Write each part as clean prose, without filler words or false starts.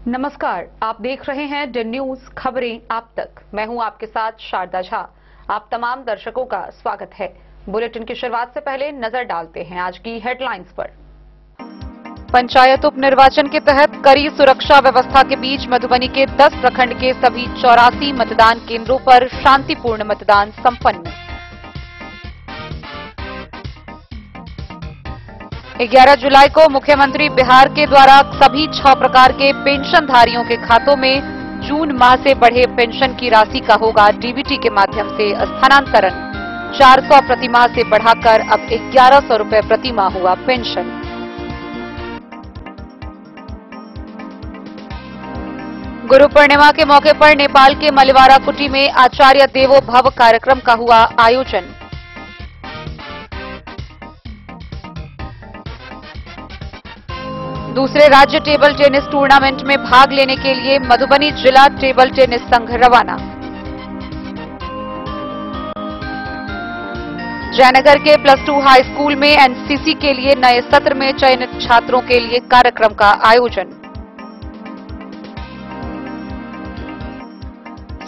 नमस्कार, आप देख रहे हैं डे न्यूज खबरें आप तक। मैं हूं आपके साथ शारदा झा। आप तमाम दर्शकों का स्वागत है। बुलेटिन की शुरुआत से पहले नजर डालते हैं आज की हेडलाइंस पर। पंचायत उपनिर्वाचन के तहत कड़ी सुरक्षा व्यवस्था के बीच मधुबनी के 10 प्रखंड के सभी 84 मतदान केंद्रों पर शांतिपूर्ण मतदान संपन्न। 11 जुलाई को मुख्यमंत्री बिहार के द्वारा सभी 6 प्रकार के पेंशनधारियों के खातों में जून माह से बढ़े पेंशन की राशि का होगा डीबीटी के माध्यम से स्थानांतरण। 400 प्रतिमाह से बढ़ाकर अब 1100 रुपए प्रतिमाह हुआ पेंशन। गुरु पूर्णिमा के मौके पर नेपाल के मलिवारा कुटी में आचार्य देवो भव कार्यक्रम का हुआ आयोजन। दूसरे राज्य टेबल टेनिस टूर्नामेंट में भाग लेने के लिए मधुबनी जिला टेबल टेनिस संघ रवाना। जयनगर के +2 हाई स्कूल में एनसीसी के लिए नए सत्र में चयनित छात्रों के लिए कार्यक्रम का आयोजन।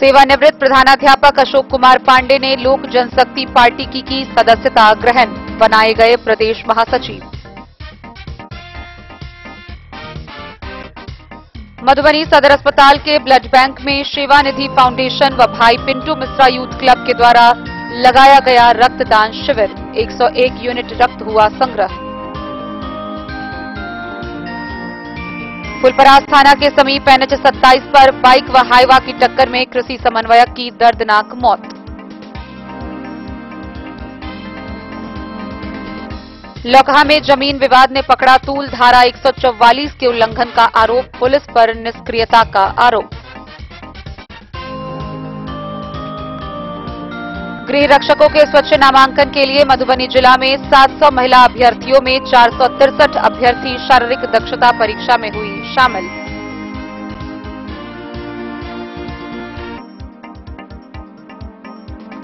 सेवानिवृत्त प्रधानाध्यापक अशोक कुमार पांडे ने लोक जनशक्ति पार्टी की सदस्यता ग्रहण, बनाए गए प्रदेश महासचिव। मधुबनी सदर अस्पताल के ब्लड बैंक में सेवानिधि फाउंडेशन व भाई पिंटू मिश्रा यूथ क्लब के द्वारा लगाया गया रक्तदान शिविर। 101 यूनिट रक्त हुआ संग्रह। फुलपरास थाना के समीप NH 27 पर बाइक व हाईवा की टक्कर में कृषि समन्वयक की दर्दनाक मौत। लौकहा में जमीन विवाद ने पकड़ा तूल, धारा 144 के उल्लंघन का आरोप, पुलिस पर निष्क्रियता का आरोप। गृह रक्षकों के स्वच्छ नामांकन के लिए मधुबनी जिला में 700 महिला अभ्यर्थियों में 463 अभ्यर्थी शारीरिक दक्षता परीक्षा में हुई शामिल।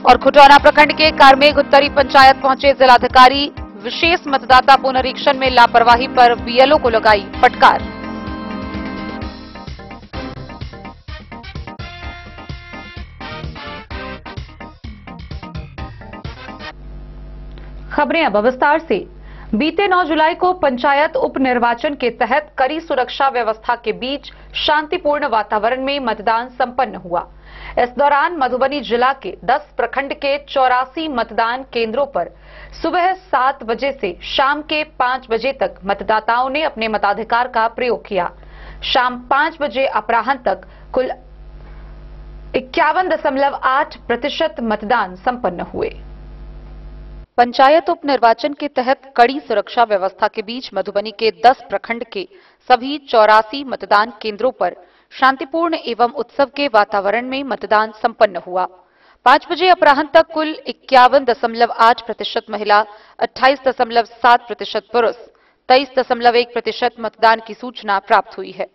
और खुटौना प्रखंड के कारमेघ उत्तरी पंचायत पहुंचे जिलाधिकारी, विशेष मतदाता पुनरीक्षण में लापरवाही पर बीएलओ को लगाई फटकार। खबरें अब विस्तार से। बीते 9 जुलाई को पंचायत उपनिर्वाचन के तहत कड़ी सुरक्षा व्यवस्था के बीच शांतिपूर्ण वातावरण में मतदान संपन्न हुआ। इस दौरान मधुबनी जिला के 10 प्रखंड के 84 मतदान केंद्रों पर सुबह 7 बजे से शाम के 5 बजे तक मतदाताओं ने अपने मताधिकार का प्रयोग किया। शाम 5 बजे अपराह्न तक कुल 51.8% मतदान संपन्न हुए। पंचायत उपनिर्वाचन के तहत कड़ी सुरक्षा व्यवस्था के बीच मधुबनी के 10 प्रखंड के सभी 84 मतदान केंद्रों पर शांतिपूर्ण एवं उत्सव के वातावरण में मतदान संपन्न हुआ। 5 बजे अपराह्न तक कुल 51.8% महिला, 28.7% पुरुष, 23.1% मतदान की सूचना प्राप्त हुई है।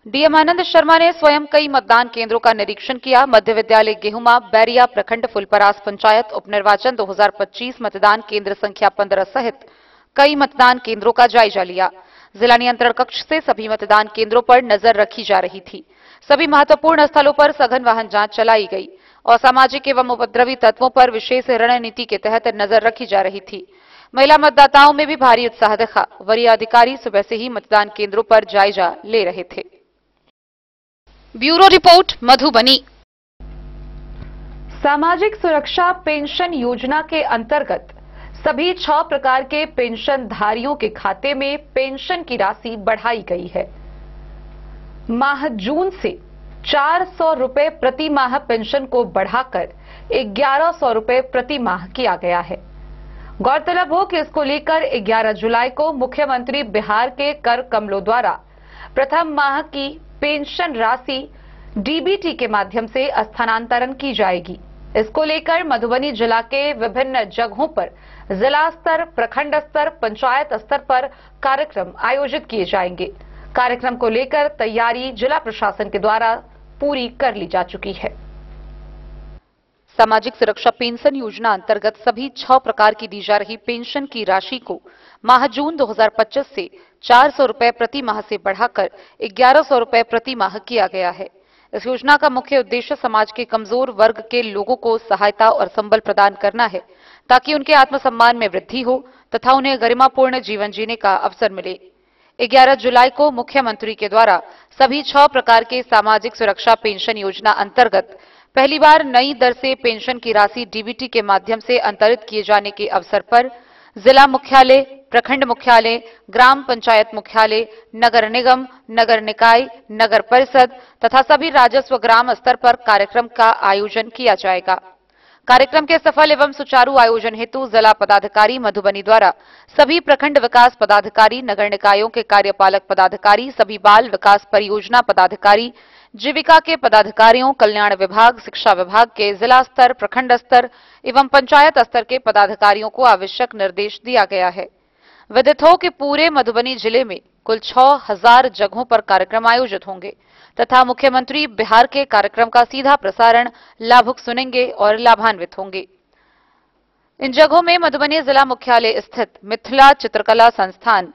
डीएम आनंद शर्मा ने स्वयं कई मतदान केंद्रों का निरीक्षण किया। मध्य विद्यालय गेहुमा, बैरिया प्रखंड फुलपरास पंचायत उपनिर्वाचन 2025 मतदान केंद्र संख्या 15 सहित कई मतदान केंद्रों का जायजा लिया। जिला नियंत्रण कक्ष से सभी मतदान केंद्रों पर नजर रखी जा रही थी। सभी महत्वपूर्ण स्थलों पर सघन वाहन जांच चलाई गई। असामाजिक एवं उपद्रवी तत्वों पर विशेष रणनीति के तहत नजर रखी जा रही थी। महिला मतदाताओं में भी भारी उत्साह दिखा। वरीय अधिकारी सुबह से ही मतदान केंद्रों पर जायजा ले रहे थे। Bureau report Madhubani. सामाजिक सुरक्षा पेंशन योजना के अंतर्गत सभी 6 प्रकार के पेंशनधारियों के खाते में पेंशन की राशि बढ़ाई गई है। माह जून से 400 रुपए प्रति माह पेंशन को बढ़ाकर 1100 रुपए प्रति माह किया गया है। गौरतलब हो कि इसको लेकर 11 जुलाई को मुख्यमंत्री बिहार के कर कमलों द्वारा प्रथम माह की पेंशन राशि डीबीटी के माध्यम से स्थानांतरण की जाएगी। इसको लेकर मधुबनी जिला के विभिन्न जगहों पर जिला स्तर, प्रखंड स्तर, पंचायत स्तर पर कार्यक्रम आयोजित किए जाएंगे। कार्यक्रम को लेकर तैयारी जिला प्रशासन के द्वारा पूरी कर ली जा चुकी है। सामाजिक सुरक्षा पेंशन योजना अंतर्गत सभी 6 प्रकार की दी जा रही पेंशन की राशि को माह जून 2025 से 400 रुपए प्रति माह से बढ़ाकर 1100 रुपए प्रति माह किया गया है। इस योजना का मुख्य उद्देश्य समाज के कमजोर वर्ग के लोगों को सहायता और संबल प्रदान करना है, ताकि उनके आत्मसम्मान में वृद्धि हो तथा उन्हें गरिमापूर्ण जीवन जीने का अवसर मिले। 11 जुलाई को मुख्यमंत्री के द्वारा सभी 6 प्रकार के सामाजिक सुरक्षा पेंशन योजना अंतर्गत पहली बार नई दर से पेंशन की राशि डीबीटी के माध्यम से अंतरित किए जाने के अवसर पर जिला मुख्यालय, प्रखंड मुख्यालय, ग्राम पंचायत मुख्यालय, नगर निगम, नगर निकाय, नगर परिषद तथा सभी राजस्व ग्राम स्तर पर कार्यक्रम का आयोजन किया जाएगा। कार्यक्रम के सफल एवं सुचारू आयोजन हेतु जिला पदाधिकारी मधुबनी द्वारा सभी प्रखंड विकास पदाधिकारी, नगर निकायों के कार्यपालक पदाधिकारी, सभी बाल विकास परियोजना पदाधिकारी, जीविका के पदाधिकारियों, कल्याण विभाग, शिक्षा विभाग के जिला स्तर, प्रखंड स्तर एवं पंचायत स्तर के पदाधिकारियों को आवश्यक निर्देश दिया गया है। विदित हो कि पूरे मधुबनी जिले में कुल 6000 जगहों पर कार्यक्रम आयोजित होंगे तथा मुख्यमंत्री बिहार के कार्यक्रम का सीधा प्रसारण लाभुक सुनेंगे और लाभान्वित होंगे। इन जगहों में मधुबनी जिला मुख्यालय स्थित मिथिला चित्रकला संस्थान,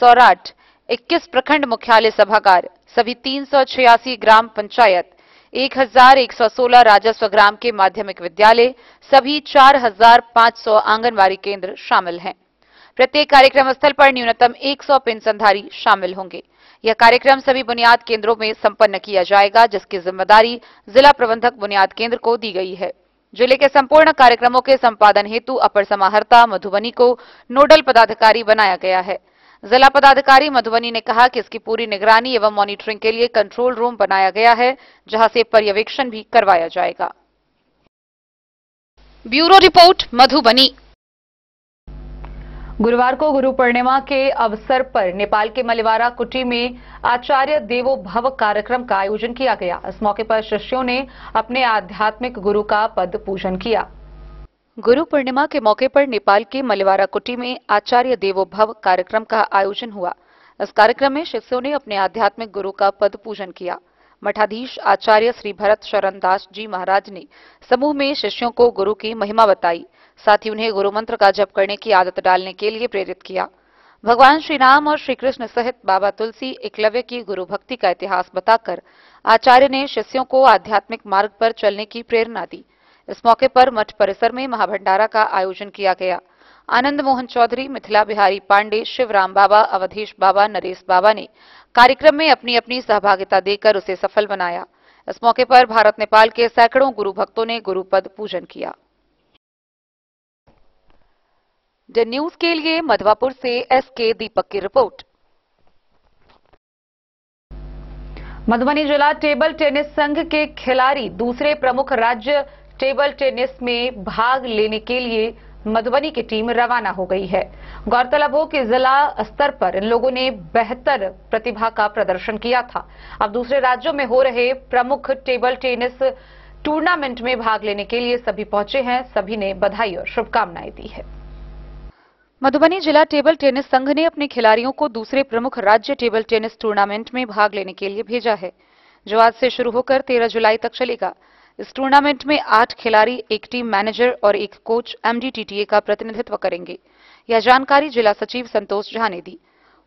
सौराठ, 21 प्रखंड मुख्यालय सभागार, सभी 386 ग्राम पंचायत, 1116 राजस्व ग्राम के माध्यमिक विद्यालय, सभी 4500 आंगनबाड़ी केंद्र शामिल हैं। प्रत्येक कार्यक्रम स्थल पर न्यूनतम 100 पेंशनधारी शामिल होंगे। यह कार्यक्रम सभी बुनियाद केंद्रों में संपन्न किया जाएगा, जिसकी जिम्मेदारी जिला प्रबंधक बुनियाद केंद्र को दी गई है। जिले के संपूर्ण कार्यक्रमों के संपादन हेतु अपर समाहर्ता मधुबनी को नोडल पदाधिकारी बनाया गया है। जिला पदाधिकारी मधुबनी ने कहा कि इसकी पूरी निगरानी एवं मॉनिटरिंग के लिए कंट्रोल रूम बनाया गया है, जहां से पर्यवेक्षण भी करवाया जाएगा। Bureau report, Madhubani. गुरुवार को गुरु पूर्णिमा के अवसर पर नेपाल के मलिवारा कुटी में आचार्य देवो भव कार्यक्रम का आयोजन किया गया। इस मौके पर शिष्यों ने अपने आध्यात्मिक गुरु का पद पूजन किया। गुरु पूर्णिमा के मौके पर नेपाल के मलिवारा कुटी में आचार्य देवो भव कार्यक्रम का आयोजन हुआ। इस कार्यक्रम में शिष्यों ने अपने आध्यात्मिक गुरु का पद पूजन किया। मठाधीश आचार्य श्री भरत शरण दास जी महाराज ने समूह में शिष्यों को गुरु की महिमा बताई, साथ ही उन्हें गुरु मंत्र का जप करने की आदत डालने के लिए प्रेरित किया। भगवान श्री राम और श्री कृष्ण सहित बाबा तुलसी, एकलव्य की गुरु भक्ति का इतिहास बताकर आचार्य ने शिष्यों को आध्यात्मिक मार्ग पर चलने की प्रेरणा दी। इस मौके पर मठ परिसर में महाभंडारा का आयोजन किया गया। आनंद मोहन चौधरी, मिथिला बिहारी पांडे, शिवराम बाबा, अवधेश बाबा, नरेश बाबा ने कार्यक्रम में अपनी अपनी सहभागिता देकर उसे सफल बनाया। इस मौके पर भारत नेपाल के सैकड़ों गुरु भक्तों ने गुरुपद पूजन किया। द न्यूज के लिए मधवापुर से एसके दीपक की रिपोर्ट। मधुबनी जिला टेबल टेनिस संघ के खिलाड़ी दूसरे प्रमुख राज्य टेबल टेनिस में भाग लेने के लिए मधुबनी की टीम रवाना हो गई है। गौरतलब हो कि जिला स्तर पर इन लोगों ने बेहतर प्रतिभा का प्रदर्शन किया था। अब दूसरे राज्यों में हो रहे प्रमुख टेबल टेनिस टूर्नामेंट में भाग लेने के लिए सभी पहुंचे हैं। सभी ने बधाई और शुभकामनाएं दी है। मधुबनी जिला टेबल टेनिस संघ ने अपने खिलाड़ियों को दूसरे प्रमुख राज्य टेबल टेनिस टूर्नामेंट में भाग लेने के लिए भेजा है, जो आज से शुरू होकर 13 जुलाई तक चलेगा। इस टूर्नामेंट में 8 खिलाड़ी, एक टीम मैनेजर और एक कोच एमडीटीटीए का प्रतिनिधित्व करेंगे। यह जानकारी जिला सचिव संतोष झा ने दी।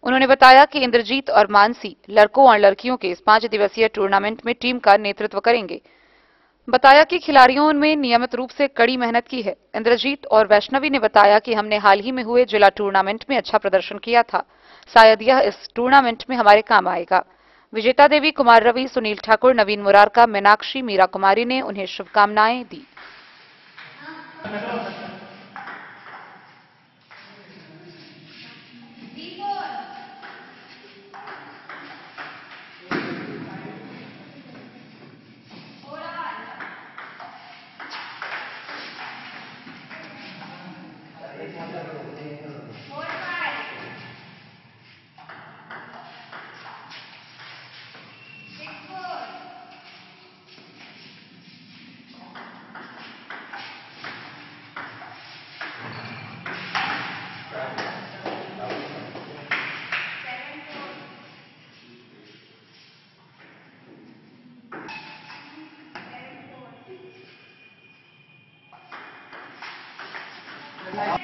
उन्होंने बताया कि इंद्रजीत और मानसी लड़कों और लड़कियों के इस 5 दिवसीय टूर्नामेंट में टीम का नेतृत्व करेंगे। बताया कि खिलाड़ियों ने नियमित रूप से कड़ी मेहनत की है। इंद्रजीत और वैष्णवी ने बताया कि हमने हाल ही में हुए जिला टूर्नामेंट में अच्छा प्रदर्शन किया था, शायद यह इस टूर्नामेंट में हमारे काम आएगा। विजेता देवी, कुमार रवि, सुनील ठाकुर, नवीन मुरारका, मीनाक्षी, मीरा कुमारी ने उन्हें शुभकामनाएं दी। हाँ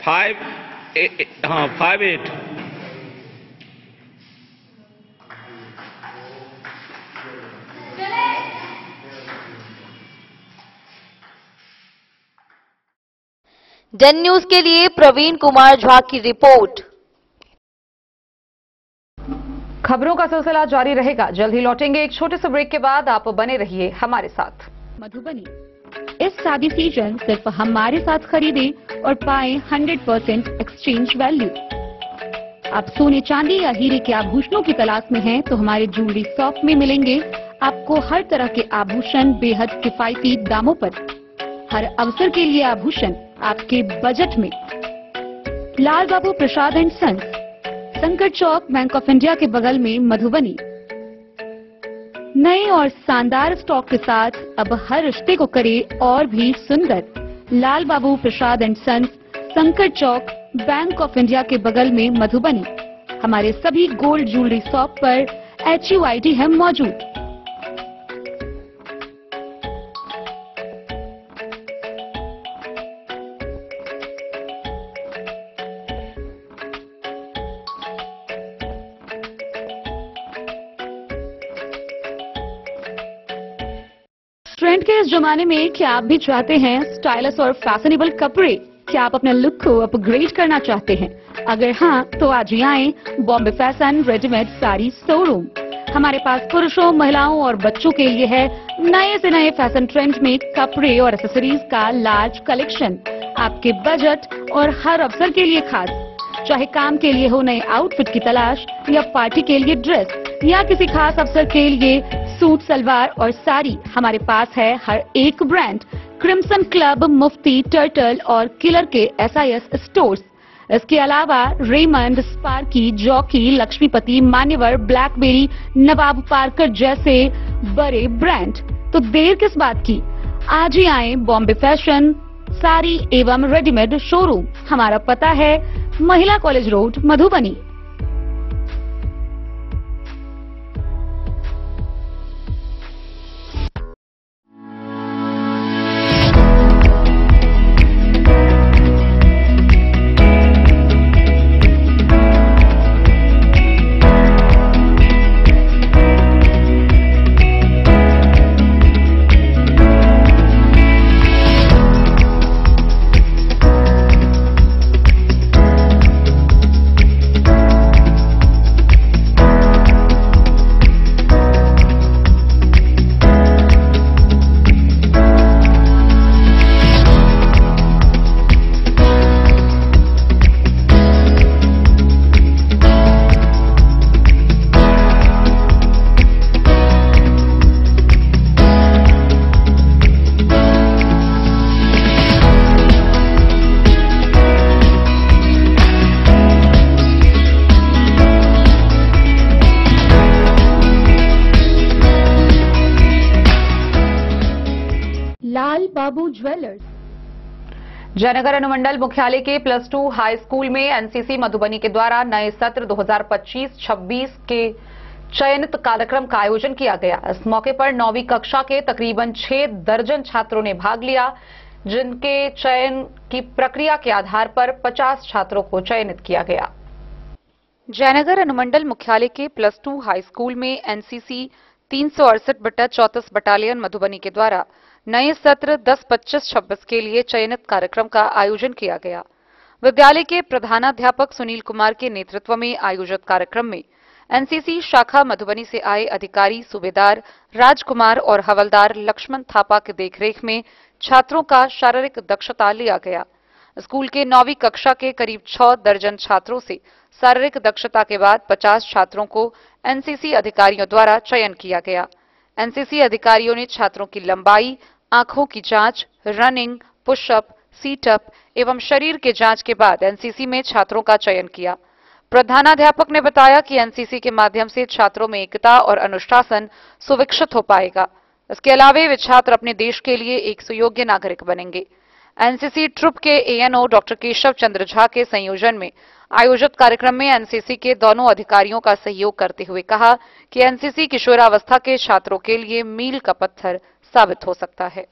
5-8। डन न्यूज के लिए प्रवीण कुमार झा की रिपोर्ट। खबरों का सिलसिला जारी रहेगा। जल्द ही लौटेंगे एक छोटे से ब्रेक के बाद। आप बने रहिए हमारे साथ। मधुबनी इस शादी सीजन सिर्फ हमारे साथ खरीदे और पाएं 100% एक्सचेंज वैल्यू। आप सोने चांदी या हीरे के आभूषणों की तलाश में हैं तो हमारे ज्वेलरी शॉप में मिलेंगे आपको हर तरह के आभूषण बेहद किफायती दामों पर। हर अवसर के लिए आभूषण आपके बजट में। लाल बाबू प्रसाद एंड सन्स, संकट चौक, बैंक ऑफ इंडिया के बगल में, मधुबनी। नए और शानदार स्टॉक के साथ अब हर रिश्ते को करे और भी सुंदर। लाल बाबू प्रसाद एंड सन्स, संकट चौक, बैंक ऑफ इंडिया के बगल में, मधुबनी। हमारे सभी गोल्ड ज्वेलरी शॉप पर HUID है मौजूद। ट्रेंड के इस जमाने में क्या आप भी चाहते हैं स्टाइलिश और फैशनेबल कपड़े? क्या आप अपने लुक को अपग्रेड करना चाहते हैं? अगर हाँ, तो आज ही आए Bombay fashion readymade sari showroom. हमारे पास पुरुषों, महिलाओं और बच्चों के लिए है नए से नए फैशन ट्रेंड में कपड़े और एक्सेसरीज का लार्ज कलेक्शन। आपके बजट और हर अवसर के लिए खास। चाहे काम के लिए हो नए आउटफिट की तलाश, या पार्टी के लिए ड्रेस, या किसी खास अवसर के लिए सूट, सलवार और साड़ी, हमारे पास है हर एक ब्रांड। क्रिम्सन क्लब, मुफ्ती, टर्टल और किलर के SIS स्टोर्स। इसके अलावा रेमंड, स्पार्की, जॉकी, लक्ष्मीपति, मान्यवर, ब्लैकबेरी, नवाब पार्कर जैसे बड़े ब्रांड। तो देर किस बात की, आज ही आए बॉम्बे फैशन साड़ी एवं रेडीमेड शोरूम। हमारा पता है महिला कॉलेज रोड, मधुबनी। लाल बाबू ज्वेलर्स। जयनगर अनुमंडल मुख्यालय के +2 हाई स्कूल में एनसीसी मधुबनी के द्वारा नए सत्र 2025-26 के चयनित कार्यक्रम का आयोजन किया गया। इस मौके पर 9वीं कक्षा के तकरीबन 6 दर्जन छात्रों ने भाग लिया, जिनके चयन की प्रक्रिया के आधार पर 50 छात्रों को चयनित किया गया। जयनगर अनुमंडल मुख्यालय के +2 हाई स्कूल में एनसीसी 368/34 बटालियन मधुबनी के द्वारा नए सत्र 10-25-26 के लिए चयनित कार्यक्रम का आयोजन किया गया। विद्यालय के प्रधानाध्यापक सुनील कुमार के नेतृत्व में आयोजित कार्यक्रम में एनसीसी शाखा मधुबनी से आए अधिकारी सूबेदार राजकुमार और हवलदार लक्ष्मण थापा के देखरेख में छात्रों का शारीरिक दक्षता लिया गया। स्कूल के 9वीं कक्षा के करीब 6 दर्जन छात्रों से शारीरिक दक्षता के बाद 50 छात्रों को एनसीसी अधिकारियों द्वारा चयन किया गया। एनसीसी अधिकारियों ने छात्रों की लंबाई, आंखों की जांच, रनिंग, पुशअप, सीटअप एवं शरीर के जांच के बाद एनसीसी में छात्रों का चयन किया। प्रधानाध्यापक ने बताया कि एनसीसी के माध्यम से छात्रों में एकता और अनुशासन सुविकसित हो पाएगा। इसके अलावा वे छात्र अपने देश के लिए एक सुयोग्य नागरिक बनेंगे। एनसीसी ट्रुप के एएनओ डॉक्टर केशव चंद्र झा के संयोजन में आयोजित कार्यक्रम में एनसीसी के दोनों अधिकारियों का सहयोग करते हुए कहा कि एनसीसी किशोरावस्था के छात्रों के लिए मील का पत्थर साबित हो सकता है।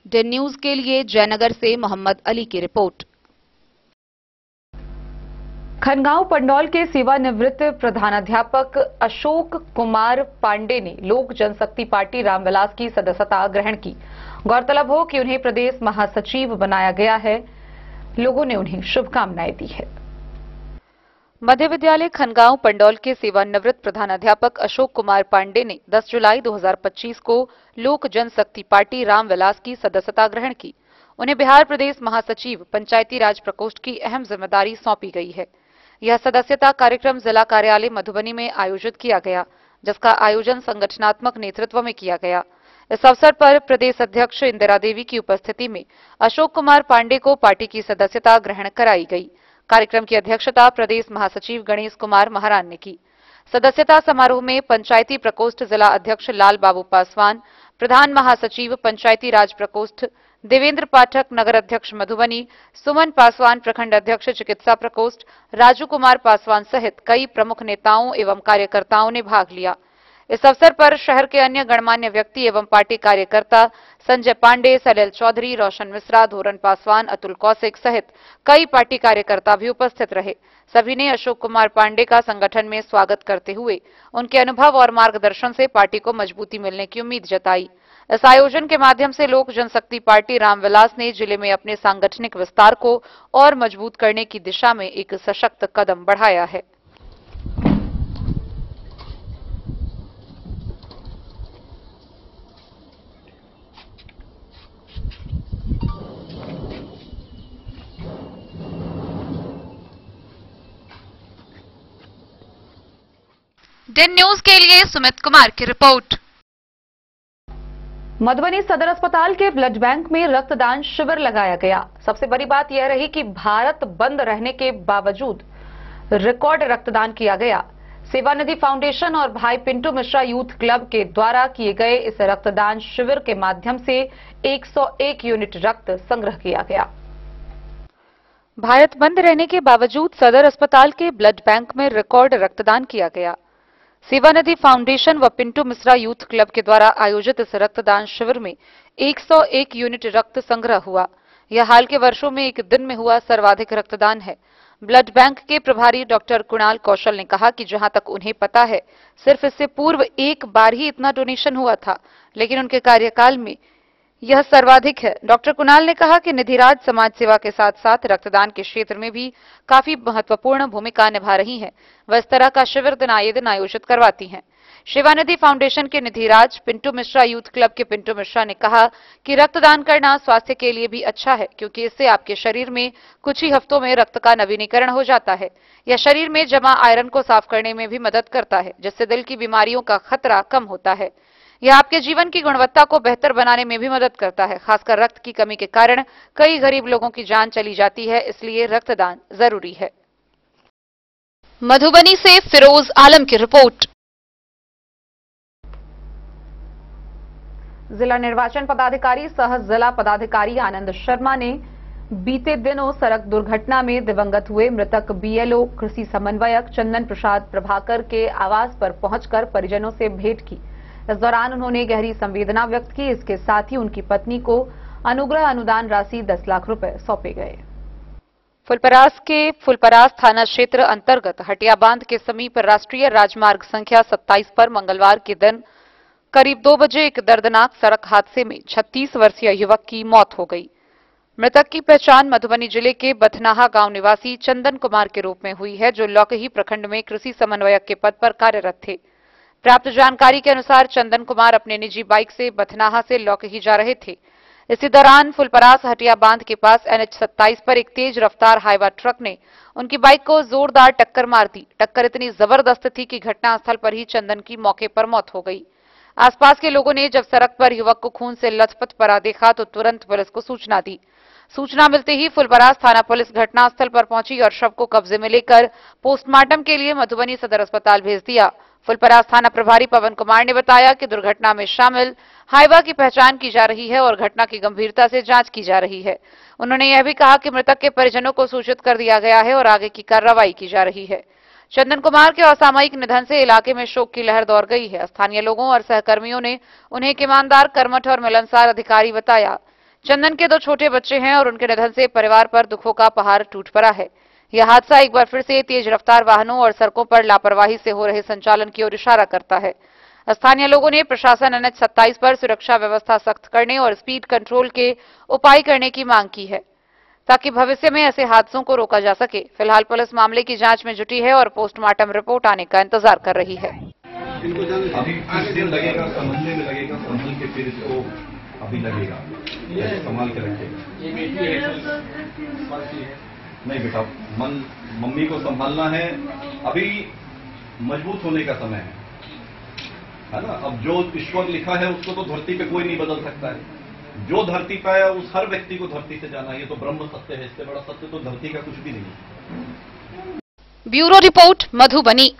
डेन न्यूज के लिए जयनगर से मोहम्मद अली की रिपोर्ट। खनगांव पंडौल के सेवानिवृत्त प्रधानाध्यापक अशोक कुमार पांडे ने लोक जनशक्ति पार्टी रामविलास की सदस्यता ग्रहण की। गौरतलब हो कि उन्हें प्रदेश महासचिव बनाया गया है। लोगों ने उन्हें शुभकामनाएं दी है। मध्य विद्यालय खनगांव पंडौल के सेवानिवृत्त प्रधानाध्यापक अशोक कुमार पांडे ने 10 जुलाई 2025 को लोक जनशक्ति पार्टी रामविलास की सदस्यता ग्रहण की। उन्हें बिहार प्रदेश महासचिव पंचायती राज प्रकोष्ठ की अहम जिम्मेदारी सौंपी गई है। यह सदस्यता कार्यक्रम जिला कार्यालय मधुबनी में आयोजित किया गया, जिसका आयोजन संगठनात्मक नेतृत्व में किया गया। इस अवसर पर प्रदेश अध्यक्ष इंदिरा देवी की उपस्थिति में अशोक कुमार पांडे को पार्टी की सदस्यता ग्रहण कराई गई। कार्यक्रम की अध्यक्षता प्रदेश महासचिव गणेश कुमार महारान ने की। सदस्यता समारोह में पंचायती प्रकोष्ठ जिला अध्यक्ष लाल बाबू पासवान, प्रधान महासचिव पंचायती राज प्रकोष्ठ देवेंद्र पाठक, नगर अध्यक्ष मधुबनी सुमन पासवान, प्रखंड अध्यक्ष चिकित्सा प्रकोष्ठ राजू कुमार पासवान सहित कई प्रमुख नेताओं एवं कार्यकर्ताओं ने भाग लिया। इस अवसर पर शहर के अन्य गणमान्य व्यक्ति एवं पार्टी कार्यकर्ता संजय पांडे, सलिल चौधरी, रोशन मिश्रा, धोरन पासवान, अतुल कौशिक सहित कई पार्टी कार्यकर्ता भी उपस्थित रहे। सभी ने अशोक कुमार पांडे का संगठन में स्वागत करते हुए उनके अनुभव और मार्गदर्शन से पार्टी को मजबूती मिलने की उम्मीद जताई। इस आयोजन के माध्यम से लोक जनशक्ति पार्टी रामविलास ने जिले में अपने सांगठनिक विस्तार को और मजबूत करने की दिशा में एक सशक्त कदम बढ़ाया है। डेन न्यूज के लिए सुमित कुमार की रिपोर्ट। मधुबनी सदर अस्पताल के ब्लड बैंक में रक्तदान शिविर लगाया गया। सबसे बड़ी बात यह रही कि भारत बंद रहने के बावजूद रिकॉर्ड रक्तदान किया गया। सेवानिधि फाउंडेशन और भाई पिंटू मिश्रा यूथ क्लब के द्वारा किए गए इस रक्तदान शिविर के माध्यम से 101 यूनिट रक्त संग्रह किया गया। भारत बंद रहने के बावजूद सदर अस्पताल के ब्लड बैंक में रिकॉर्ड रक्तदान किया गया। सेवानिधि फाउंडेशन व पिंटू मिश्रा यूथ क्लब के द्वारा आयोजित इस रक्तदान शिविर में 101 यूनिट रक्त संग्रह हुआ। यह हाल के वर्षों में एक दिन में हुआ सर्वाधिक रक्तदान है। ब्लड बैंक के प्रभारी डॉक्टर कुणाल कौशल ने कहा कि जहां तक उन्हें पता है सिर्फ इससे पूर्व एक बार ही इतना डोनेशन हुआ था, लेकिन उनके कार्यकाल में यह सर्वाधिक है। डॉक्टर कुणाल ने कहा कि निधिराज समाज सेवा के साथ साथ रक्तदान के क्षेत्र में भी काफी महत्वपूर्ण भूमिका निभा रही हैं। वह इस तरह का शिविर दिन आए दिन आयोजित करवाती हैं। सेवानिधि फाउंडेशन के निधिराज, पिंटू मिश्रा यूथ क्लब के पिंटू मिश्रा ने कहा कि रक्तदान करना स्वास्थ्य के लिए भी अच्छा है, क्योंकि इससे आपके शरीर में कुछ ही हफ्तों में रक्त का नवीनीकरण हो जाता है। यह शरीर में जमा आयरन को साफ करने में भी मदद करता है, जिससे दिल की बीमारियों का खतरा कम होता है। यह आपके जीवन की गुणवत्ता को बेहतर बनाने में भी मदद करता है। खासकर रक्त की कमी के कारण कई गरीब लोगों की जान चली जाती है, इसलिए रक्तदान जरूरी है। मधुबनी से फिरोज आलम की रिपोर्ट। जिला निर्वाचन पदाधिकारी सह जिला पदाधिकारी आनंद शर्मा ने बीते दिनों सड़क दुर्घटना में दिवंगत हुए मृतक बीएलओ कृषि समन्वयक चंदन प्रसाद प्रभाकर के आवास पर पहुंचकर परिजनों से भेंट की। इस दौरान उन्होंने गहरी संवेदना व्यक्त की। इसके साथ ही उनकी पत्नी को अनुग्रह अनुदान राशि 10 लाख रुपए सौंपे गए। फुलपरास के फुलपरास थाना क्षेत्र अंतर्गत हटिया बांध के समीप राष्ट्रीय राजमार्ग संख्या 27 पर मंगलवार के दिन करीब 2 बजे एक दर्दनाक सड़क हादसे में 36 वर्षीय युवक की मौत हो गई। मृतक की पहचान मधुबनी जिले के बथनाहा गांव निवासी चंदन कुमार के रूप में हुई है, जो लौकही प्रखंड में कृषि समन्वयक के पद पर कार्यरत थे। प्राप्त जानकारी के अनुसार चंदन कुमार अपने निजी बाइक से बथनाहा से लौकही जा रहे थे। इसी दौरान फुलपरास हटिया बांध के पास NH 27 पर एक तेज रफ्तार हाईवा ट्रक ने उनकी बाइक को जोरदार टक्कर मार दी। टक्कर इतनी जबरदस्त थी कि घटनास्थल पर ही चंदन की मौके पर मौत हो गई। आसपास के लोगों ने जब सड़क पर युवक को खून से लथपथ पड़ा देखा तो तुरंत पुलिस को सूचना दी। सूचना मिलते ही फुलपरास थाना पुलिस घटनास्थल पर पहुंची और शव को कब्जे में लेकर पोस्टमार्टम के लिए मधुबनी सदर अस्पताल भेज दिया। फुलपरास थाना प्रभारी पवन कुमार ने बताया कि दुर्घटना में शामिल हाइवा की पहचान की जा रही है और घटना की गंभीरता से जांच की जा रही है। उन्होंने यह भी कहा कि मृतक के परिजनों को सूचित कर दिया गया है और आगे की कार्रवाई की जा रही है। चंदन कुमार के असामयिक निधन से इलाके में शोक की लहर दौड़ गई है। स्थानीय लोगों और सहकर्मियों ने उन्हें एक ईमानदार, कर्मठ और मिलनसार अधिकारी बताया। चंदन के 2 छोटे बच्चे हैं और उनके निधन से परिवार पर दुखों का पहाड़ टूट पड़ा है। यह हादसा एक बार फिर से तेज रफ्तार वाहनों और सड़कों पर लापरवाही से हो रहे संचालन की ओर इशारा करता है। स्थानीय लोगों ने प्रशासन NH 27 पर सुरक्षा व्यवस्था सख्त करने और स्पीड कंट्रोल के उपाय करने की मांग की है ताकि भविष्य में ऐसे हादसों को रोका जा सके। फिलहाल पुलिस मामले की जांच में जुटी है और पोस्टमार्टम रिपोर्ट आने का इंतजार कर रही है। अभी कुछ दिन लगेगा, समझने में लगेगा, समझ के फिर इसको अभी लगेगा, संभाल के रखेगा। नहीं बेटा, मम्मी को संभालना है, अभी मजबूत होने का समय है ना। अब जो ईश्वर लिखा है उसको तो धरती पे कोई नहीं बदल सकता है। जो धरती पे आया उस हर व्यक्ति को धरती से जाना, ये तो ब्रह्म सत्य है। इससे बड़ा सत्य तो धरती का कुछ भी नहीं है। Bureau report, Madhubani.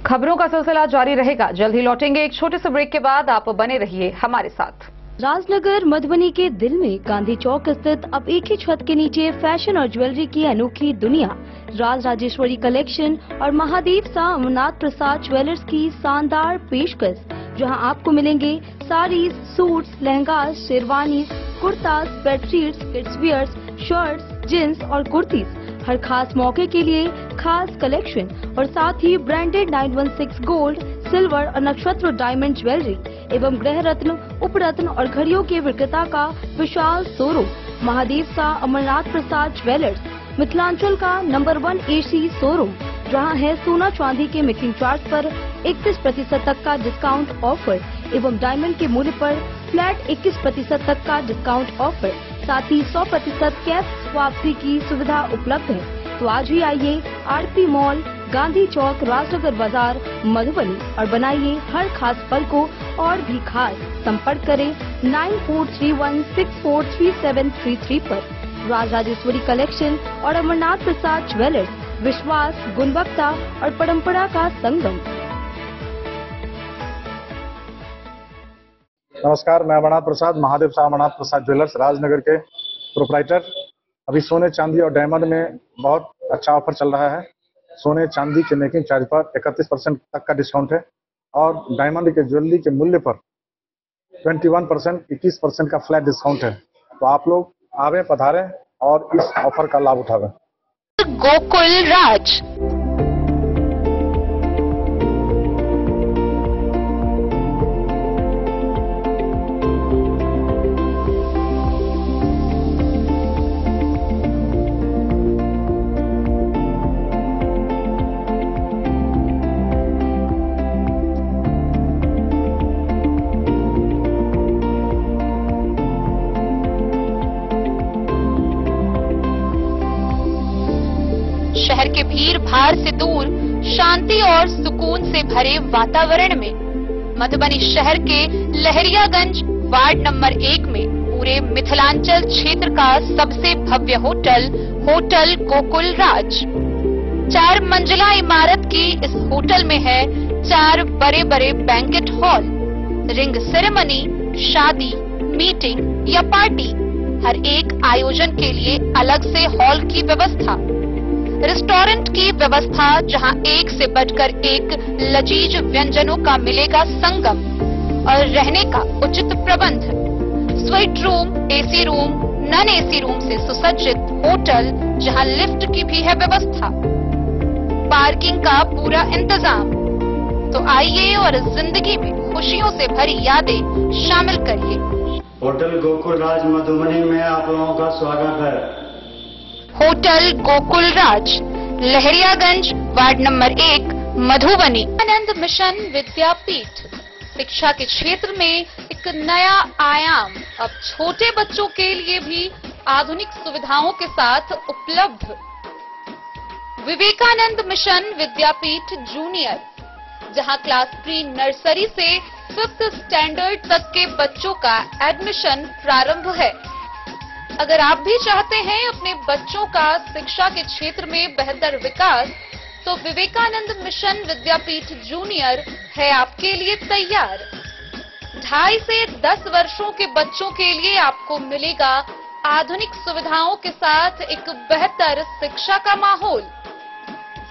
खबरों का सिलसिला जारी रहेगा। जल्द ही लौटेंगे एक छोटे से ब्रेक के बाद। आप बने रहिए हमारे साथ। राजनगर मधुबनी के दिल में गांधी चौक स्थित अब एक ही छत के नीचे फैशन और ज्वेलरी की अनोखी दुनिया राज राजेश्वरी कलेक्शन और महादेव शाह अमरनाथ प्रसाद ज्वेलर्स की शानदार पेशकश, जहां आपको मिलेंगे saris, suits, lehenga, sherwani, kurta, bedsheets, kids wears, shirts, jeans और कुर्तीज। हर खास मौके के लिए खास कलेक्शन और साथ ही ब्रांडेड 916 गोल्ड, सिल्वर और नक्षत्र डायमंड ज्वेलरी एवं गृह रत्न, उपरत्न और घड़ियों के विक्रेता का विशाल शोरूम महादेव शाह अमरनाथ प्रसाद ज्वेलर्स, मिथिलांचल का नंबर 1 AC शोरूम, जहां है सोना चांदी के मेकिंग चार्ज पर 31% तक का डिस्काउंट ऑफर एवं डायमंड के मूल्य पर फ्लैट 21% तक का डिस्काउंट ऑफर, साथ ही 100% कैश वापसी की सुविधा उपलब्ध है। तो आज ही आइए आरती मॉल, गांधी चौक, राजनगर बाजार, मधुबनी और बनाइए हर खास पल को और भी खास। संपर्क करें 9431643733 पर। राज राजेश्वरी कलेक्शन और अमरनाथ प्रसाद ज्वेलर्स, विश्वास, गुणवत्ता और परंपरा का संगम। नमस्कार, मैं अमरनाथ प्रसाद, महादेव शाह अमरनाथ प्रसाद ज्वेलर्स राजनगर के प्रोप्राइटर। अभी सोने, चांदी और डायमंड में बहुत अच्छा ऑफर चल रहा है। सोने चांदी के मेकिंग चार्ज पर 31% तक का डिस्काउंट है और डायमंड के ज्वेलरी के मूल्य पर 21%, 21% का फ्लैट डिस्काउंट है। तो आप लोग आवें, पधारें और इस ऑफर का लाभ उठावें। गोकुल राज। शहर के भीड़ भाड़ से दूर शांति और सुकून से भरे वातावरण में मधुबनी शहर के लहरियागंज वार्ड नंबर 1 में पूरे मिथिलांचल क्षेत्र का सबसे भव्य होटल, होटल गोकुल राज। 4 मंजिला इमारत की इस होटल में है 4 बड़े बड़े बैंकेट हॉल, रिंग सेरेमनी, शादी, मीटिंग या पार्टी, हर एक आयोजन के लिए अलग से हॉल की व्यवस्था, रेस्टोरेंट की व्यवस्था जहां एक से बढ़कर एक लजीज व्यंजनों का मिलेगा संगम और रहने का उचित प्रबंध, suite room, AC room, non AC room से सुसज्जित होटल जहां लिफ्ट की भी है व्यवस्था, पार्किंग का पूरा इंतजाम। तो आइए और जिंदगी में खुशियों से भरी यादें शामिल करिए। होटल गोकुल राज मधुबनी में आप लोगों का स्वागत है। होटल गोकुल राज, लहरियागंज वार्ड नंबर 1, मधुबनी। आनंद मिशन विद्यापीठ शिक्षा के क्षेत्र में एक नया आयाम अब छोटे बच्चों के लिए भी आधुनिक सुविधाओं के साथ उपलब्ध। विवेकानंद मिशन विद्यापीठ जूनियर, जहां क्लास प्री नर्सरी से 5th स्टैंडर्ड तक के बच्चों का एडमिशन प्रारंभ है। अगर आप भी चाहते हैं अपने बच्चों का शिक्षा के क्षेत्र में बेहतर विकास, तो विवेकानंद मिशन विद्यापीठ जूनियर है आपके लिए तैयार। 2.5 से 10 वर्षों के बच्चों के लिए आपको मिलेगा आधुनिक सुविधाओं के साथ एक बेहतर शिक्षा का माहौल।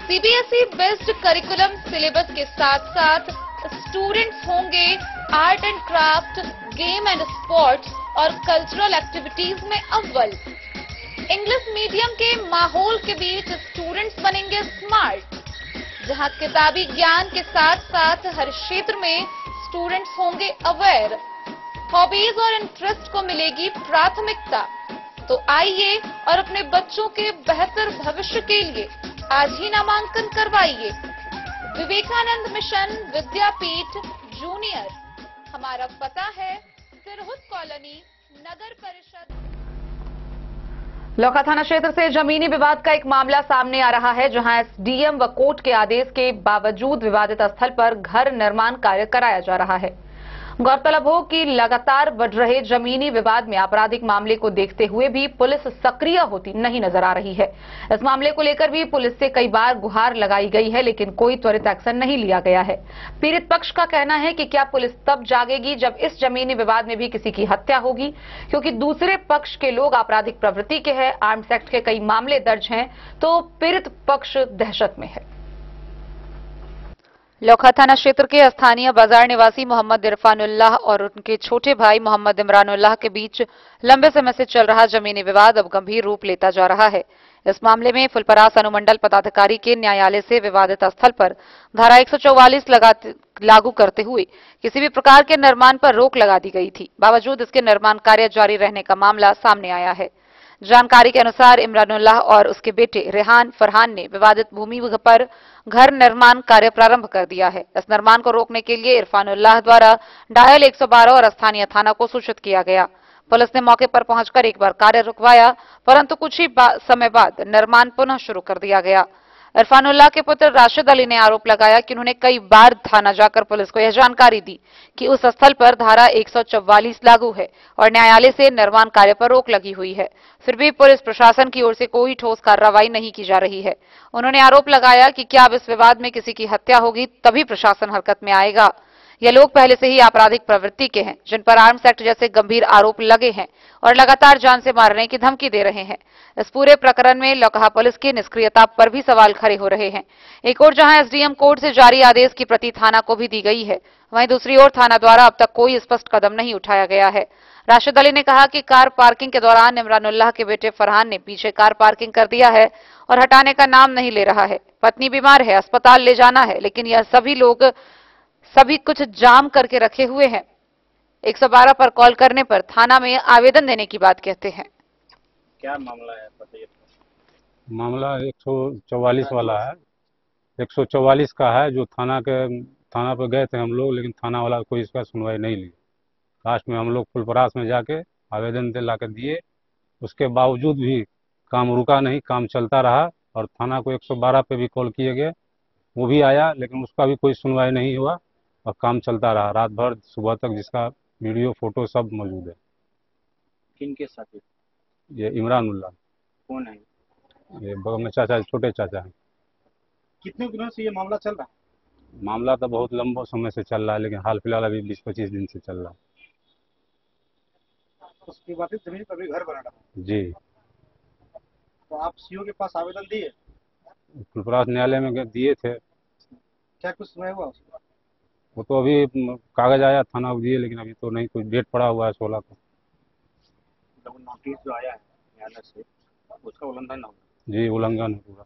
सीबीएसई बेस्ड करिकुलम सिलेबस के साथ साथ स्टूडेंट्स होंगे art and craft, game and sports और कल्चरल एक्टिविटीज में अव्वल। इंग्लिश मीडियम के माहौल के बीच स्टूडेंट्स बनेंगे स्मार्ट, जहां किताबी ज्ञान के साथ साथ हर क्षेत्र में स्टूडेंट्स होंगे अवेयर। हॉबीज और इंटरेस्ट को मिलेगी प्राथमिकता। तो आइए और अपने बच्चों के बेहतर भविष्य के लिए आज ही नामांकन करवाइए। विवेकानंद मिशन विद्यापीठ जूनियर, हमारा पता है सिरहुत कॉलोनी, नगर परिषद। लौका थाना क्षेत्र से जमीनी विवाद का एक मामला सामने आ रहा है, जहां एसडीएम व कोर्ट के आदेश के बावजूद विवादित स्थल पर घर निर्माण कार्य कराया जा रहा है। गौरतलब हो कि लगातार बढ़ रहे जमीनी विवाद में आपराधिक मामले को देखते हुए भी पुलिस सक्रिय होती नहीं नजर आ रही है। इस मामले को लेकर भी पुलिस से कई बार गुहार लगाई गई है, लेकिन कोई त्वरित एक्शन नहीं लिया गया है। पीड़ित पक्ष का कहना है कि क्या पुलिस तब जागेगी जब इस जमीनी विवाद में भी किसी की हत्या होगी, क्योंकि दूसरे पक्ष के लोग आपराधिक प्रवृत्ति के हैं, आर्म्स एक्ट के कई मामले दर्ज हैं, तो पीड़ित पक्ष दहशत में है। लौका थाना क्षेत्र के स्थानीय बाजार निवासी मोहम्मद इरफानुल्लाह और उनके छोटे भाई मोहम्मद इमरानुल्लाह के बीच लंबे समय से चल रहा जमीनी विवाद अब गंभीर रूप लेता जा रहा है। इस मामले में फुलपरास अनुमंडल पदाधिकारी के न्यायालय से विवादित स्थल पर धारा 144 लागू करते हुए किसी भी प्रकार के निर्माण पर रोक लगा दी गई थी। बावजूद इसके निर्माण कार्य जारी रहने का मामला सामने आया है। जानकारी के अनुसार इमरानुल्लाह और उसके बेटे रेहान फरहान ने विवादित भूमि पर घर निर्माण कार्य प्रारंभ कर दिया है। इस निर्माण को रोकने के लिए इरफानुल्लाह द्वारा डायल 112 और स्थानीय थाना को सूचित किया गया। पुलिस ने मौके पर पहुंचकर एक बार कार्य रुकवाया, परंतु कुछ ही समय बाद निर्माण पुनः शुरू कर दिया गया। इरफानुल्लाह के पुत्र राशिद अली ने आरोप लगाया कि उन्होंने कई बार थाना जाकर पुलिस को यह जानकारी दी कि उस स्थल पर धारा 144 लागू है और न्यायालय से निर्माण कार्य पर रोक लगी हुई है, फिर भी पुलिस प्रशासन की ओर से कोई ठोस कार्रवाई नहीं की जा रही है। उन्होंने आरोप लगाया कि क्या अब इस विवाद में किसी की हत्या होगी तभी प्रशासन हरकत में आएगा। ये लोग पहले से ही आपराधिक प्रवृत्ति के हैं, जिन पर आर्म्स एक्ट जैसे गंभीर आरोप लगे हैं और लगातार जान से मारने की धमकी दे रहे हैं। इस पूरे प्रकरण में लौकहा पुलिस की निष्क्रियता पर भी सवाल खड़े हो रहे हैं। एक ओर जहां एसडीएम कोर्ट से जारी आदेश की प्रति थाना को भी दी गई है, वहीं दूसरी ओर थाना द्वारा अब तक कोई स्पष्ट कदम नहीं उठाया गया है। राशिद अली ने कहा कि कार पार्किंग के दौरान इमरानुल्लाह के बेटे फरहान ने पीछे कार पार्किंग कर दिया है और हटाने का नाम नहीं ले रहा है। पत्नी बीमार है, अस्पताल ले जाना है, लेकिन यह सभी लोग सभी कुछ जाम करके रखे हुए हैं। 112 पर कॉल करने पर थाना में आवेदन देने की बात कहते हैं। क्या मामला है बताइए। मामला 144 वाला है, 144 का है, जो थाना पर गए थे हम लोग, लेकिन थाना वाला कोई इसका सुनवाई नहीं ली। लास्ट में हम लोग फुलपरास में जाके आवेदन ला कर दिए, उसके बावजूद भी काम रुका नहीं, काम चलता रहा और थाना को 112 पे भी कॉल किए गए, वो भी आया, लेकिन उसका भी कोई सुनवाई नहीं हुआ और काम चलता रहा रात भर सुबह तक, जिसका वीडियो फोटो सब मौजूद है। किनके साथ? ये इमरानुल्लाह। कौन है? ये बगल में चाचा, छोटे चाचा हैं। कितने दिनों से ये मामला चल रहा है? मामला तो बहुत लंबा समय से चल रहा है, लेकिन हाल फिलहाल अभी 20-25 दिन से चल रहा है। उसकी बात जमीन पर भी घर बना रहा जी। तो आप सीओ के पास आवेदन दिए? फुलपरास न्यायालय में दिए थे। क्या कुछ सुनाई हुआ उसका? वो तो अभी कागज आया, थाना को दिए, लेकिन अभी तो नहीं, कुछ डेट पड़ा हुआ है 16 को। तो नोटिस जो आया है न्यायालय से, उसका उल्लंघन ना हो? जी, उल्लंघन है पूरा।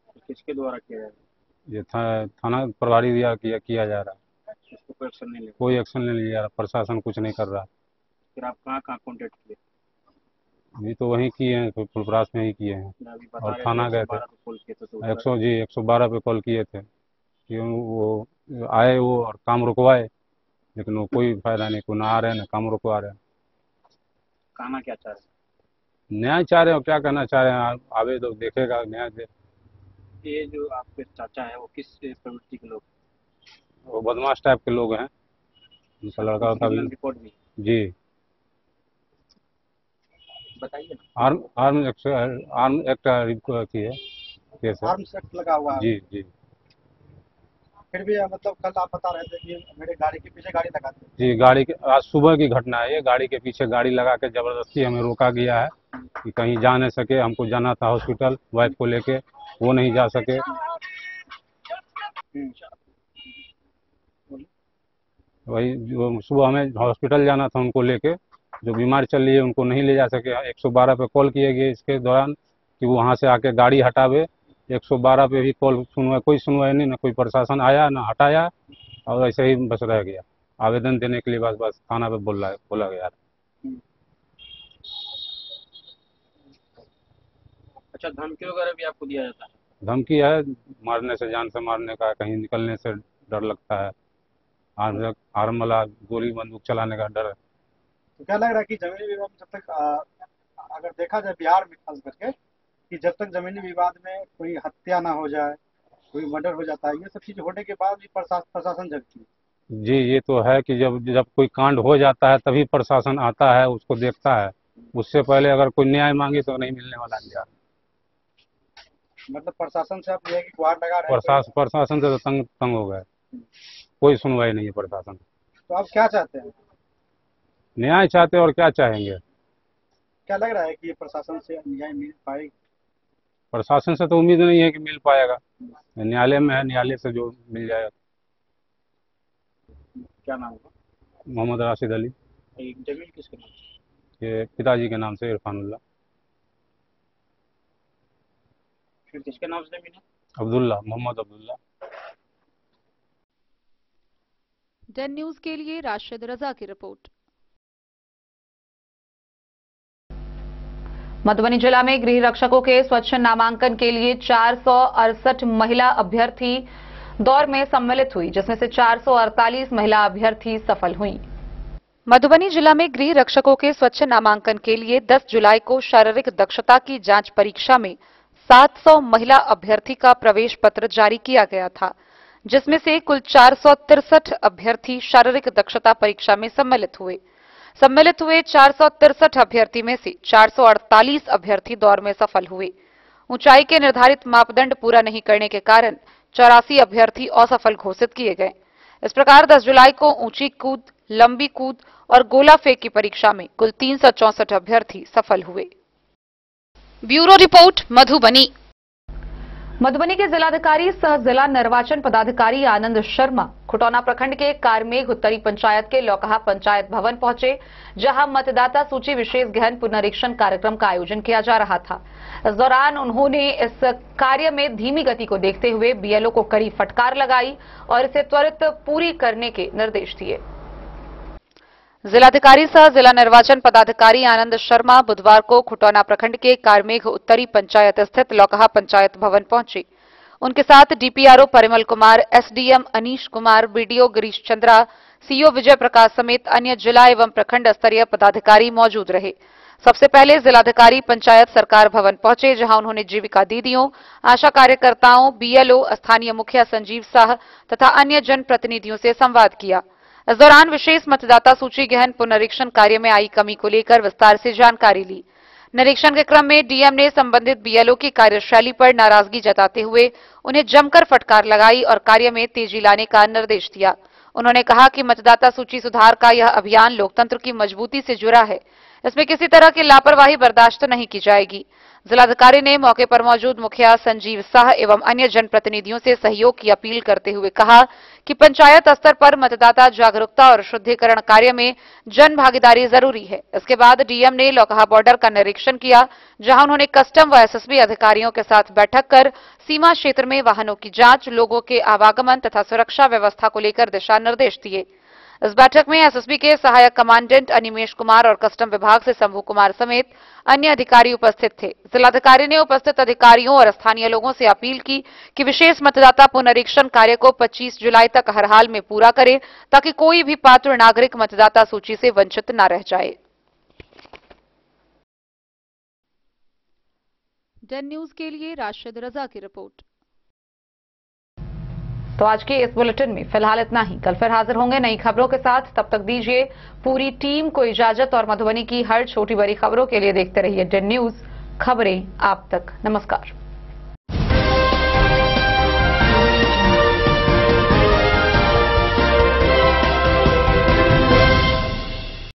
तो किसके द्वारा किया जा रहा है? ये थाना प्रभारी किया जा रहा है। उसको कोई एक्शन नहीं ले? कोई एक्शन नहीं लिया, प्रशासन कुछ नहीं कर रहा। फिर आप कहाँ कॉन्टेक्ट किए? अभी तो वहीं किए हैं, तो फुलपरास में ही किए हैं और थाना गए थे। 112 पे कॉल किए थे कि वो आए वो और काम रुकवाए, लेकिन वो कोई फायदा नहीं, को ना आ रहे हैं ना काम रुकवा रहे हैं। कहना क्या चाह रहे हैं? न्याय चाह रहे हैं, क्या कहना चाह रहे हैं, आवे तो देखेगा न्याय दे। ये जो आपके चाचा है वो किस प्रवृत्ति के लोग? वो बदमाश टाइप के लोग हैं, उनका लड़का का भी रिपोर्ट भी? जी। बताइए ना। आर्म एक्ट की है। केस है। आर्म्स एक्ट लगा हुआ है। जी जी फिर भी मतलब कल आप बता रहे थे कि मेरे गाड़ी के पीछे गाड़ी लगा दी। जी, गाड़ी के आज सुबह की घटना है ये। गाड़ी के पीछे गाड़ी लगा के जबरदस्ती हमें रोका गया है कि कहीं जा नहीं सके। हमको जाना था हॉस्पिटल वाइफ को लेके, वो नहीं जा सके। वही जो सुबह हमें हॉस्पिटल जाना था उनको लेके, जो बीमार चल रही है उनको नहीं ले जा सके। 112 पे कॉल किए गए इसके दौरान कि वो वहाँ से आके गाड़ी हटावे। 112 पे भी कॉल कोई सुनवाई नहीं, ना कोई प्रशासन आया ना हटाया, और ऐसे ही बस रह गया। आवेदन देने के लिए बस थाना पे बोला गया। अच्छा, धमकी वगैरह भी आपको दिया जाता है? धमकी है, मारने से, जान से मारने का, कहीं निकलने से डर लगता है, आर्म वाला गोली बंदूक चलाने का डर है। तो क्या लग रहा है कि जमीनी विवाद में जब तक अगर देखा जाए बिहार में खास करके, कि जब तक जमीनी विवाद में कोई हत्या ना हो जाए, कोई मर्डर हो जाता है, ये सब चीज होने के बाद भी प्रशासन जगती है। जी, ये तो है कि जब कोई कांड हो जाता है तभी प्रशासन आता है, उसको देखता है। उससे पहले अगर कोई न्याय मांगे तो नहीं मिलने वाला न्याय। मतलब प्रशासन से आप ये है कि गुहार लगा रहे हैं? प्रशासन से तो तंग हो गए, कोई सुनवाई नहीं है प्रशासन। तो आप क्या चाहते हैं? न्याय चाहते हैं, और क्या चाहेंगे। क्या लग रहा है कि ये प्रशासन से न्याय मिल पाएगी? प्रशासन से तो उम्मीद नहीं है कि मिल पाएगा। न्यायालय में है, न्यायालय से जो मिल जाएगा। क्या नाम होगा? मोहम्मद राशिद अली। जमीन किसके नाम से? ये पिताजी के नाम से इरफानुल्लाह। फिर किसके नाम से जमीन है? अब्दुल्ला, मोहम्मद अब्दुल्ला। डेन न्यूज के लिए राशिद रजा की रिपोर्ट। मधुबनी जिला में गृह रक्षकों के स्वच्छ नामांकन के लिए 468 महिला अभ्यर्थी दौर में सम्मिलित हुई, जिसमें से 448 महिला अभ्यर्थी सफल हुई। मधुबनी जिला में गृह रक्षकों के स्वच्छ नामांकन के लिए 10 जुलाई को शारीरिक दक्षता की जांच परीक्षा में 700 महिला अभ्यर्थी का प्रवेश पत्र जारी किया गया था, जिसमें से कुल 463 अभ्यर्थी शारीरिक दक्षता परीक्षा में सम्मिलित हुए। 463 अभ्यर्थी में से 448 अभ्यर्थी दौर में सफल हुए। ऊंचाई के निर्धारित मापदंड पूरा नहीं करने के कारण 84 अभ्यर्थी असफल घोषित किए गए। इस प्रकार 10 जुलाई को ऊंची कूद, लंबी कूद और गोला फेंक की परीक्षा में कुल 364 अभ्यर्थी सफल हुए। Bureau report, Madhubani. मधुबनी के जिलाधिकारी सह जिला निर्वाचन पदाधिकारी आनंद शर्मा खुटौना प्रखंड के कारमेघ उत्तरी पंचायत के लौकहा पंचायत भवन पहुंचे, जहां मतदाता सूची विशेष गहन पुनरीक्षण कार्यक्रम का आयोजन किया जा रहा था। इस दौरान उन्होंने इस कार्य में धीमी गति को देखते हुए बीएलओ को कड़ी फटकार लगाई और इसे त्वरित पूरी करने के निर्देश दिए। जिलाधिकारी सह जिला निर्वाचन पदाधिकारी आनंद शर्मा बुधवार को खुटौना प्रखंड के कारमेघ उत्तरी पंचायत स्थित लौकहा पंचायत भवन पहुंचे। उनके साथ DPRO Parimal Kumar, SDM Anish Kumar, BDO Girish Chandra, CO Vijay Prakash समेत अन्य जिला एवं प्रखंड स्तरीय पदाधिकारी मौजूद रहे। सबसे पहले जिलाधिकारी पंचायत सरकार भवन पहुंचे, जहां उन्होंने जीविका दीदियों, आशा कार्यकर्ताओं, बीएलओ, स्थानीय मुखिया संजीव शाह तथा अन्य जनप्रतिनिधियों से संवाद किया। इस दौरान विशेष मतदाता सूची गहन पुनरीक्षण कार्य में आई कमी को लेकर विस्तार से जानकारी ली। निरीक्षण के क्रम में डीएम ने संबंधित बीएलओ की कार्यशैली पर नाराजगी जताते हुए उन्हें जमकर फटकार लगाई और कार्य में तेजी लाने का निर्देश दिया। उन्होंने कहा कि मतदाता सूची सुधार का यह अभियान लोकतंत्र की मजबूती से जुड़ा है, इसमें किसी तरह की लापरवाही बर्दाश्त नहीं की जाएगी। जिलाधिकारी ने मौके पर मौजूद मुखिया संजीव शाह एवं अन्य जनप्रतिनिधियों से सहयोग की अपील करते हुए कहा कि पंचायत स्तर पर मतदाता जागरूकता और शुद्धिकरण कार्य में जन भागीदारी जरूरी है। इसके बाद डीएम ने लौकहा बॉर्डर का निरीक्षण किया, जहां उन्होंने कस्टम व एसएसबी अधिकारियों के साथ बैठक कर सीमा क्षेत्र में वाहनों की जांच, लोगों के आवागमन तथा सुरक्षा व्यवस्था को लेकर दिशा निर्देश दिए। इस बैठक में एसएसबी के सहायक कमांडेंट अनिमेश कुमार और कस्टम विभाग से शंभू कुमार समेत अन्य अधिकारी उपस्थित थे। जिलाधिकारी ने उपस्थित अधिकारियों और स्थानीय लोगों से अपील की कि विशेष मतदाता पुनरीक्षण कार्य को 25 जुलाई तक हर हाल में पूरा करें, ताकि कोई भी पात्र नागरिक मतदाता सूची से वंचित न रह जाए। डेन न्यूज के लिए राशिद रजा की रिपोर्ट। तो आज के इस बुलेटिन में फिलहाल इतना ही। कल फिर हाजिर होंगे नई खबरों के साथ। तब तक दीजिए पूरी टीम को इजाजत और मधुबनी की हर छोटी बड़ी खबरों के लिए देखते रहिए डेन न्यूज, खबरें आप तक। नमस्कार।